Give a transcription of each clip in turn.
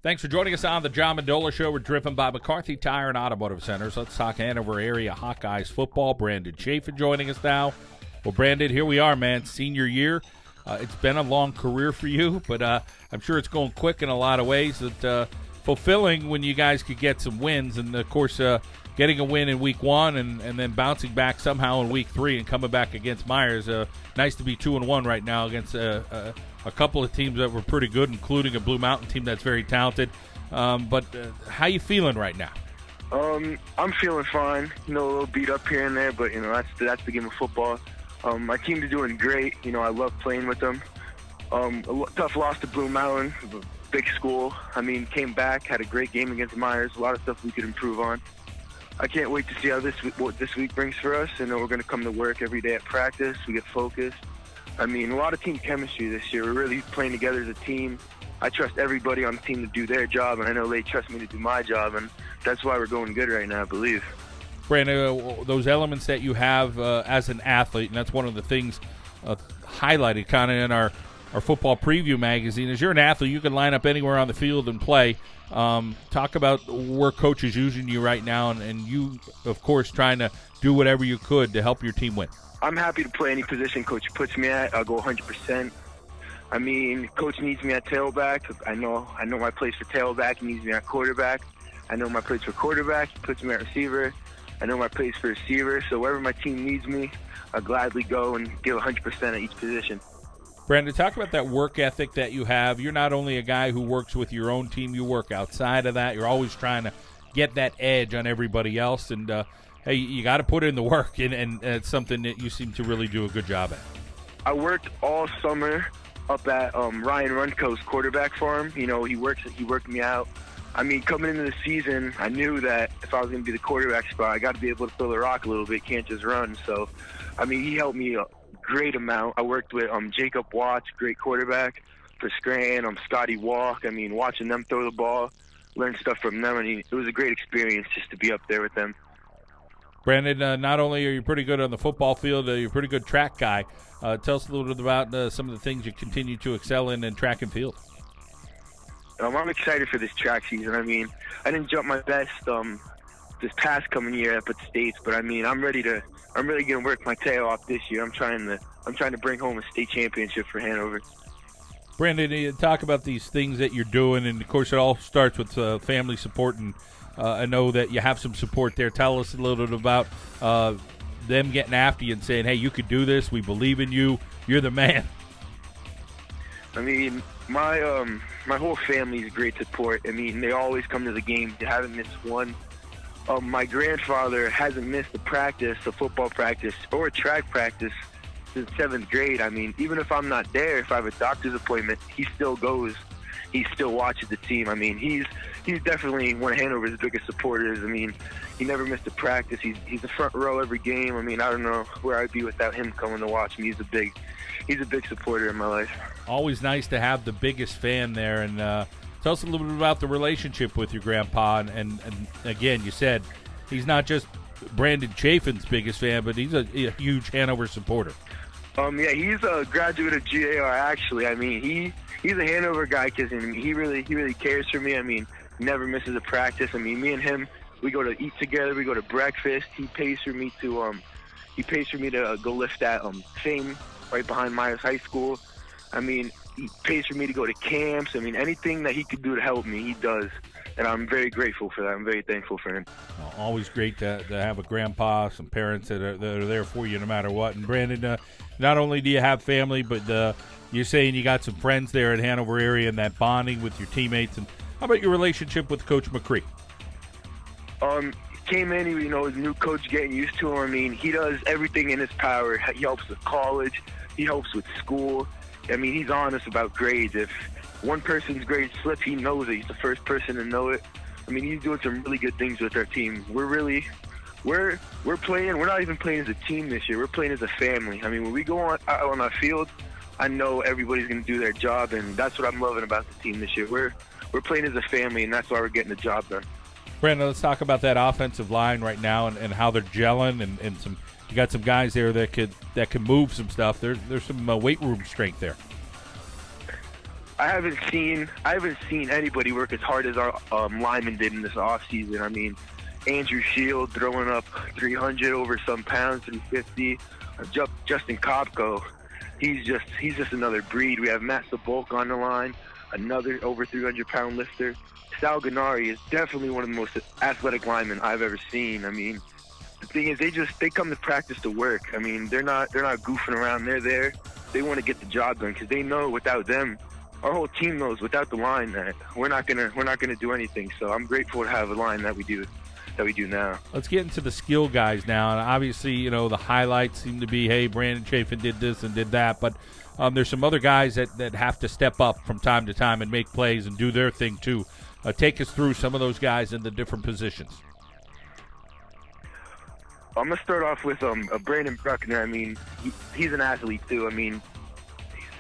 Thanks for joining us on the John Mendola Show. We're driven by McCarthy Tire and Automotive Centers. Let's talk Hanover area Hawkeyes football. Brandon Chafin joining us now. Well, Brandon, here we are, man. Senior year. It's been a long career for you, but I'm sure it's going quick in a lot of ways. Fulfilling when you guys could get some wins, and of course, getting a win in week one and then bouncing back somehow in week three and coming back against Myers. Nice to be 2-1 right now against a couple of teams that were pretty good, including a Blue Mountain team that's very talented. But how you feeling right now? I'm feeling fine. A little beat up here and there, but that's the game of football. My team is doing great. I love playing with them. Tough loss to Blue Mountain, big school. Came back, had a great game against Myers. A lot of stuff we could improve on. I can't wait to see what this week brings for us. We're going to come to work every day at practice. We get focused. A lot of team chemistry this year. We're really playing together as a team. I trust everybody on the team to do their job, and I know they trust me to do my job, and that's why we're going good right now, I believe. Brandon, those elements that you have as an athlete, and that's one of the things highlighted kind of in our football preview magazine, is you're an athlete. You can line up anywhere on the field and play. Talk about where coach is using you right now, and you, of course, trying to do whatever you could to help your team win. I'm happy to play any position coach puts me at. I'll go 100%. Coach needs me at tailback. I know my place for tailback. He needs me at quarterback. I know my place for quarterback. He puts me at receiver. I know my place for receiver. So wherever my team needs me, I'll gladly go and give 100% at each position. Brandon, talk about that work ethic that you have. You're not only a guy who works with your own team, you work outside of that. You're always trying to get that edge on everybody else. And, hey, you got to put in the work, and it's something that you seem to really do a good job at. I worked all summer up at Ryan Runco's quarterback farm. He worked me out. Coming into the season, I knew that if I was going to be the quarterback spot, I got to be able to throw the rock a little bit, can't just run. So, he helped me a great amount. I worked with Jacob Watts, great quarterback for Scranton, Scotty Walk. Watching them throw the ball, learn stuff from them. It was a great experience just to be up there with them. Brandon, not only are you pretty good on the football field, you're a pretty good track guy. Tell us a little bit about some of the things you continue to excel in track and field. I'm excited for this track season. I didn't jump my best this past coming year up at States, but I'm really gonna work my tail off this year. I'm trying to bring home a state championship for Hanover. Brandon, you talk about these things that you're doing, and of course it all starts with family support, and I know that you have some support there. Tell us a little bit about them getting after you and saying, hey, you could do this, we believe in you, you're the man. My whole family is great support. They always come to the game. They haven't missed one. My grandfather hasn't missed a football practice or a track practice since 7th grade. Even if I'm not there, if I have a doctor's appointment, he still goes. He still watches the team. He's definitely one of Hanover's biggest supporters. He never missed a practice. He's the front row every game. I don't know where I'd be without him coming to watch me. He's a big supporter in my life. Always nice to have the biggest fan there. And tell us a little bit about the relationship with your grandpa. And again, you said he's not just Brandon Chafin's biggest fan, but he's a huge Hanover supporter. Yeah, he's a graduate of GAR, actually. He's a Hanover guy because he really cares for me. Never misses a practice. Me and him, we go to eat together. We go to breakfast. He pays for me to go lift at Fame right behind Myers High School. He pays for me to go to camps. Anything that he could do to help me, he does. And I'm very grateful for that. I'm very thankful for him. Well, always great to have a grandpa, some parents that are there for you no matter what. And Brandon, not only do you have family, but you're saying you got some friends there in Hanover area and that bonding with your teammates. And how about your relationship with Coach McCree? Came in, his new coach, getting used to him. He does everything in his power. He helps with college. He helps with school. He's honest about grades. If one person's grades slip, he knows it. He's the first person to know it. He's doing some really good things with our team. We're playing. We're not even playing as a team this year. We're playing as a family. When we go out on our field, I know everybody's going to do their job, and that's what I'm loving about the team this year. We're playing as a family, and that's why we're getting the job done. Brandon, let's talk about that offensive line right now and how they're gelling, and some. You got some guys there that can move some stuff. There's some weight room strength there. I haven't seen anybody work as hard as our linemen did in this offseason. I mean, Andrew Shield throwing up 300 over some pounds, 350. Justin Kopko, he's just another breed. We have Matt Sabolk on the line, another over 300-pound lifter. Sal Gennari is definitely one of the most athletic linemen I've ever seen. I mean, the thing is, they come to practice to work. I mean, they're not goofing around. They're there. They want to get the job done because they know without them, our whole team knows without the line that we're not gonna do anything. So I'm grateful to have a line that we do now. Let's get into the skill guys now. And obviously, the highlights seem to be, hey, Brandon Chafin did this and did that. But there's some other guys that have to step up from time to time and make plays and do their thing too. Take us through some of those guys in the different positions. I'm going to start off with Brandon Bruckner. I mean, he's an athlete too. I mean,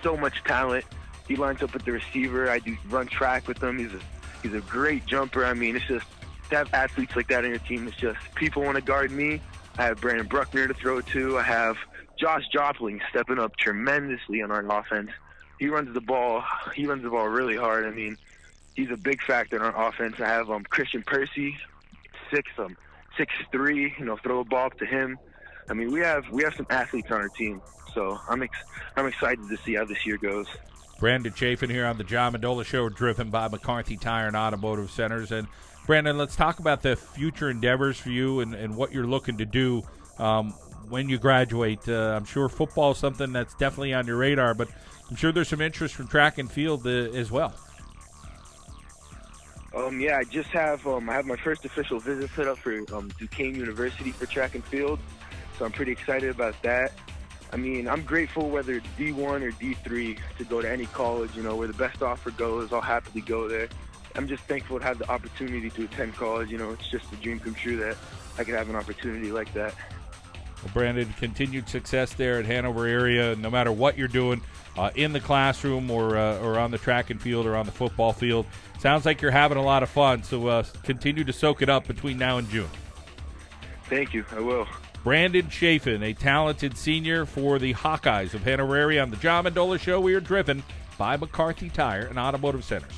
so much talent. He lines up with the receiver. I do run track with him. He's a great jumper. I mean, it's just to have athletes like that on your team. It's just people want to guard me. I have Brandon Bruckner to throw to. I have Josh Jopling stepping up tremendously on our offense. He runs the ball really hard. I mean, he's a big factor in our offense. I have Christian Percy, 6'3", throw a ball up to him. I mean, we have some athletes on our team, so I'm excited to see how this year goes. Brandon Chafin here on the John Mendola Show, driven by McCarthy Tire and Automotive Centers. And Brandon, let's talk about the future endeavors for you and what you're looking to do when you graduate. I'm sure football is something that's definitely on your radar, but I'm sure there's some interest from track and field as well. Yeah, I have my first official visit set up for Duquesne University for track and field, so I'm pretty excited about that. I mean, I'm grateful whether it's D1 or D3 to go to any college, where the best offer goes, I'll happily go there. I'm just thankful to have the opportunity to attend college. It's just a dream come true that I could have an opportunity like that. Well, Brandon, continued success there at Hanover area, no matter what you're doing in the classroom or on the track and field or on the football field. Sounds like you're having a lot of fun, so continue to soak it up between now and June. Thank you. I will. Brandon Chafin, a talented senior for the Hawkeyes of Hanover area on the John Mendola Show. We are driven by McCarthy Tire and Automotive Centers.